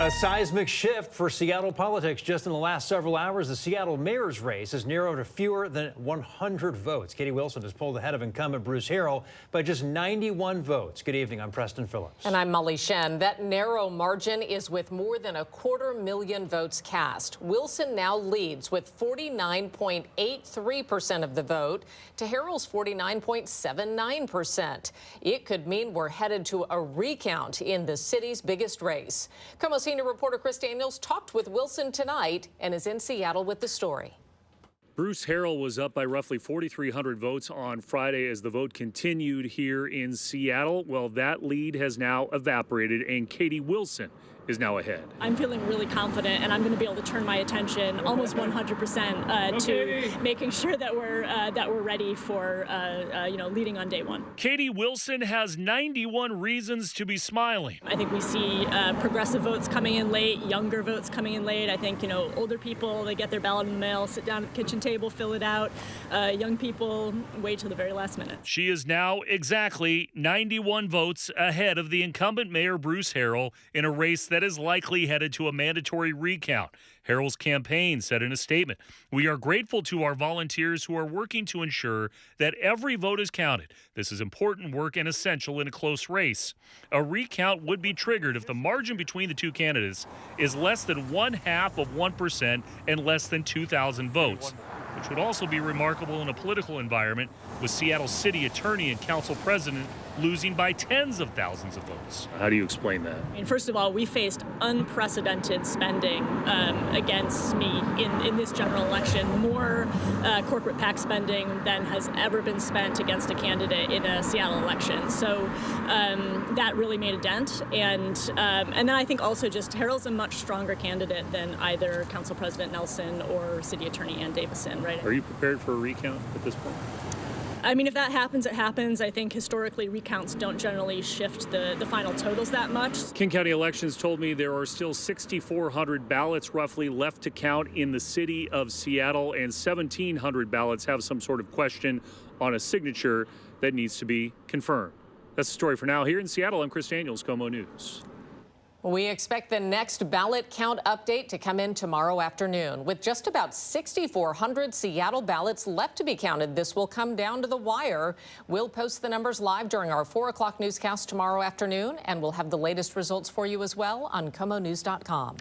A seismic shift for Seattle politics. Just in the last several hours, the Seattle mayor's race has narrowed to fewer than 100 votes. Katie Wilson has pulled ahead of incumbent Bruce Harrell by just 91 votes. Good evening. I'm Preston Phillips. And I'm Molly Shen. That narrow margin is with more than 250,000 votes cast. Wilson now leads with 49.83% of the vote to Harrell's 49.79%. It could mean we're headed to a recount in the city's biggest race. KOMO senior reporter Chris Daniels talked with Wilson tonight and is in Seattle with the story. Bruce Harrell was up by roughly 4,300 votes on Friday as the vote continued here in Seattle. Well, that lead has now evaporated, and Katie Wilson is now ahead. I'm feeling really confident, and I'm going to be able to turn my attention almost 100% to making sure that we're ready for leading on day one. Katie Wilson has 91 reasons to be smiling. I think we see progressive votes coming in late, younger votes coming in late. I think older people, they get their ballot in the mail, sit down at the kitchen table, fill it out. Young people wait till the very last minute. She is now exactly 91 votes ahead of the incumbent mayor Bruce Harrell in a race that is likely headed to a mandatory recount. Harrell's campaign said in a statement, "We are grateful to our volunteers who are working to ensure that every vote is counted. This is important work and essential in a close race. A recount would be triggered if the margin between the two candidates is less than 0.5% and less than 2,000 votes, which would also be remarkable in a political environment with Seattle City Attorney and Council President losing by tens of thousands of votes." How do you explain that? I mean, first of all, we faced unprecedented spending against me in this general election, more corporate PAC spending than has ever been spent against a candidate in a Seattle election. So that really made a dent. And then I think also just Harrell's a much stronger candidate than either Council President Nelson or City Attorney Ann Davison, right? Are you prepared for a recount at this point? I mean, if that happens, it happens. I think historically recounts don't generally shift the final totals that much. King County Elections told me there are still 6,400 ballots roughly left to count in the city of Seattle, and 1,700 ballots have some sort of question on a signature that needs to be confirmed. That's the story for now. Here in Seattle, I'm Chris Daniels, KOMO News. We expect the next ballot count update to come in tomorrow afternoon. With just about 6,400 Seattle ballots left to be counted, this will come down to the wire. We'll post the numbers live during our 4 o'clock newscast tomorrow afternoon, and we'll have the latest results for you as well on KOMOnews.com.